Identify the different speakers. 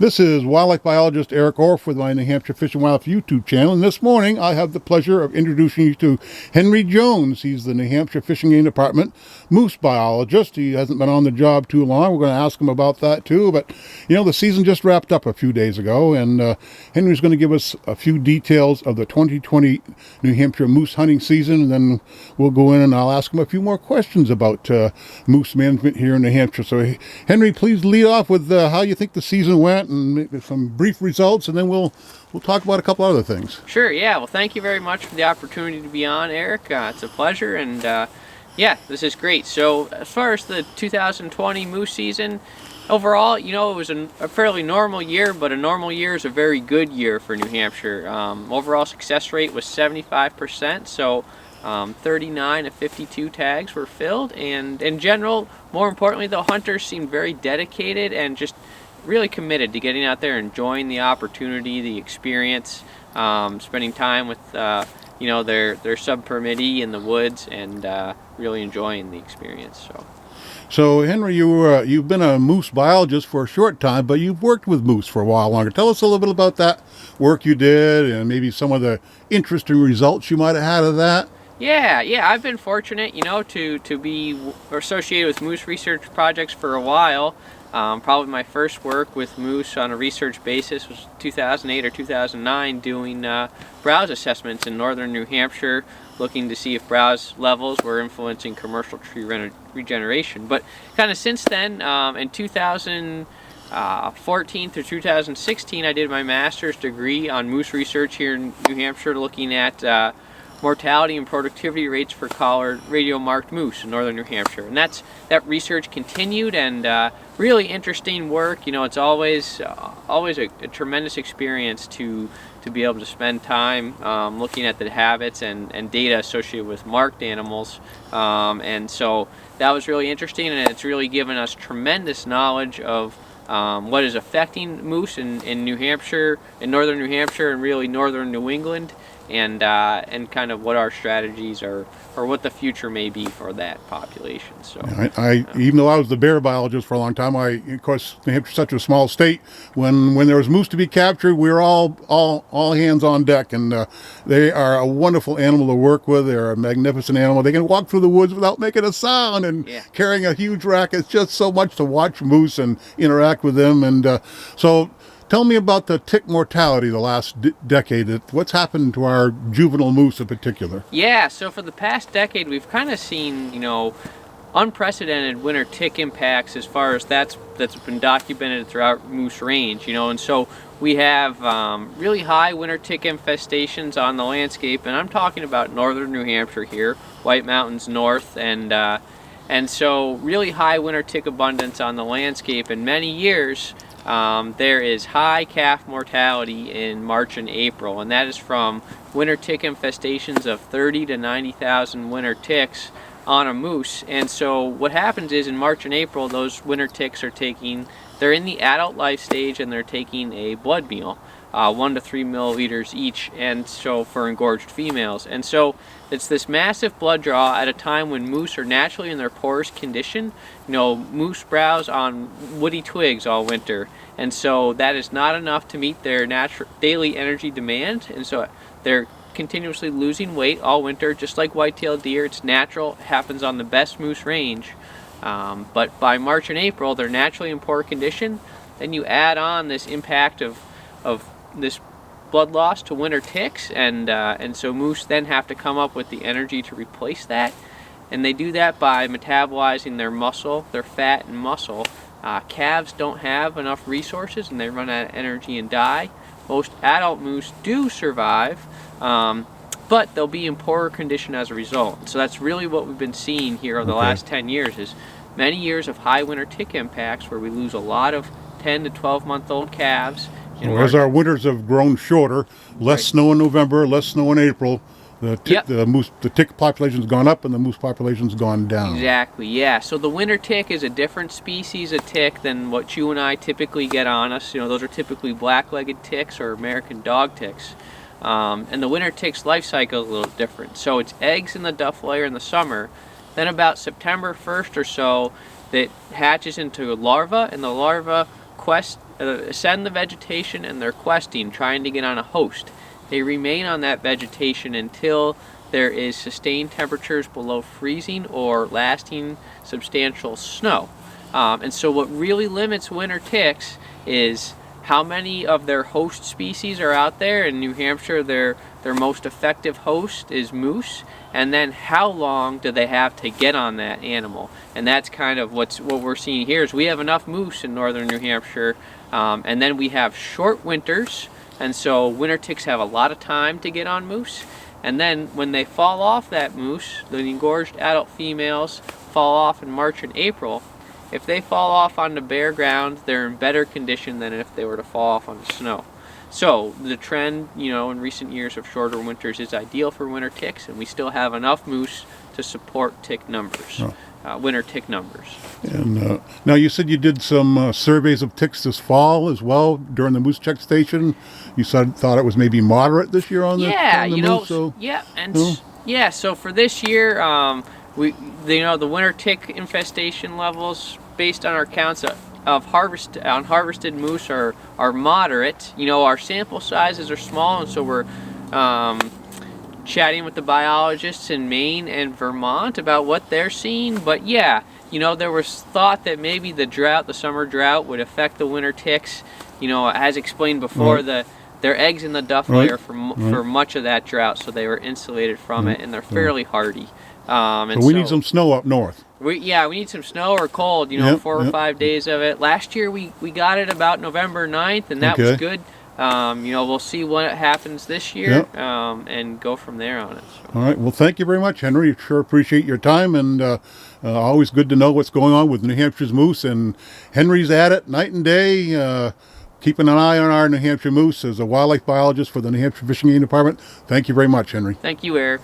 Speaker 1: This is wildlife biologist Eric Orff with my New Hampshire Fish and Wildlife YouTube channel. And this morning I have the pleasure of introducing you to Henry Jones. He's the New Hampshire Fish and Game Department moose biologist. He hasn't been on the job too long. We're going to ask him about that too. But, you know, the season just wrapped up a few days ago, and Henry's going to give us a few details of the 2020 New Hampshire moose hunting season. And then we'll go in and I'll ask him a few more questions about moose management here in New Hampshire. So, Henry, please lead off with how you think the season went and make some brief results, and then we'll talk about a couple other things.
Speaker 2: Sure, yeah. Well, thank you very much for the opportunity to be on, Eric. It's a pleasure, and yeah, this is great. So as far as the 2020 moose season, overall, you know, it was a fairly normal year, but a normal year is a very good year for New Hampshire. Overall success rate was 75%, so 39 of 52 tags were filled, and in general, more importantly, the hunters seemed very dedicated and just really committed to getting out there, enjoying the opportunity, the experience, spending time with you know, their sub-permittee in the woods, and really enjoying the experience.
Speaker 1: So Henry, you've been a moose biologist for a short time, but you've worked with moose for a while longer. Tell us a little bit about that work you did, and maybe some of the interesting results you might have had of that.
Speaker 2: Yeah, I've been fortunate, you know, to be associated with moose research projects for a while. Probably my first work with moose on a research basis was 2008 or 2009, doing browse assessments in northern New Hampshire, looking to see if browse levels were influencing commercial tree regeneration. But kind of since then, in 2014 through 2016, I did my master's degree on moose research here in New Hampshire, looking at mortality and productivity rates for collared radio-marked moose in northern New Hampshire. And that research continued, and really interesting work. You know, it's always a tremendous experience to be able to spend time looking at the habits and data associated with marked animals. And so that was really interesting, and it's really given us tremendous knowledge of what is affecting moose in New Hampshire, in northern New Hampshire, and really northern New England, and kind of what our strategies are, or what the future may be for that population. So,
Speaker 1: I even though I was the bear biologist for a long time, of course, New Hampshire's such a small state. When there was moose to be captured, we were all hands on deck, and they are a wonderful animal to work with. They're a magnificent animal. They can walk through the woods without making a sound, and carrying a huge rack. It's just so much to watch moose and interact with them, and so. Tell me about the tick mortality the last decade. What's happened to our juvenile moose in particular?
Speaker 2: Yeah, so for the past decade, we've kind of seen, you know, unprecedented winter tick impacts as far as that's been documented throughout moose range, you know, and so we have really high winter tick infestations on the landscape, and I'm talking about northern New Hampshire here, White Mountains north, and so really high winter tick abundance on the landscape in many years. There is high calf mortality in March and April, and that is from winter tick infestations of 30 to 90,000 winter ticks on a moose. And so what happens is in March and April, those winter ticks they're in the adult life stage, and they're taking a blood meal, 1 to 3 milliliters each, and so for engorged females. And so it's this massive blood draw at a time when moose are naturally in their poorest condition. You know, moose browse on woody twigs all winter, and so that is not enough to meet their natural daily energy demand, and so they're continuously losing weight all winter, just like white-tailed deer. It's natural, it happens on the best moose range. But by March and April, they're naturally in poor condition. Then you add on this impact of this blood loss to winter ticks, and so moose then have to come up with the energy to replace that, and they do that by metabolizing their muscle, their fat and muscle. Calves don't have enough resources, and they run out of energy and die. Most adult moose do survive, but they'll be in poorer condition as a result. So that's really what we've been seeing here over the last 10 years, is many years of high winter tick impacts where we lose a lot of 10 to 12-month-old calves.
Speaker 1: Well, as our winters have grown shorter, less snow in November, less snow in April, the tick population's gone up and the moose population's gone down.
Speaker 2: Exactly, yeah. So the winter tick is a different species of tick than what you and I typically get on us. You know, those are typically black-legged ticks or American dog ticks. And the winter tick's life cycle is a little different. So it's eggs in the duff layer in the summer. Then about September 1st or so, that hatches into a larva, and the larva ascend the vegetation, and they're questing, trying to get on a host. They remain on that vegetation until there is sustained temperatures below freezing or lasting substantial snow. And so what really limits winter ticks is how many of their host species are out there. In New Hampshire, their most effective host is moose, and then how long do they have to get on that animal. And that's kind of what we're seeing here is we have enough moose in northern New Hampshire, and then we have short winters, and so winter ticks have a lot of time to get on moose. And then when they fall off that moose, the engorged adult females fall off in March and April. If they fall off onto bare ground, they're in better condition than if they were to fall off onto snow. So the trend, in recent years of shorter winters is ideal for winter ticks, and we still have enough moose to support tick numbers, winter tick numbers.
Speaker 1: And now you said you did some surveys of ticks this fall as well during the moose check station. You thought it was maybe moderate this year on the moose. So,
Speaker 2: So for this year, the winter tick infestation levels based on our counts of harvested moose are moderate. Our sample sizes are small, and so we're chatting with the biologists in Maine and Vermont about what they're seeing. But there was thought that maybe the summer drought would affect the winter ticks. As explained before, their eggs in the duff layer for much of that drought, so they were insulated from it, and they're fairly hardy.
Speaker 1: So we need some snow up north.
Speaker 2: We need some snow or cold, 4 or 5 days of it. Last year we got it about November 9th, and that was good. We'll see what happens this year and go from there on it. So.
Speaker 1: All right. Well, thank you very much, Henry. Sure appreciate your time, and always good to know what's going on with New Hampshire's moose. And Henry's at it night and day, keeping an eye on our New Hampshire moose as a wildlife biologist for the New Hampshire Fishing Game Department. Thank you very much, Henry.
Speaker 2: Thank you, Eric.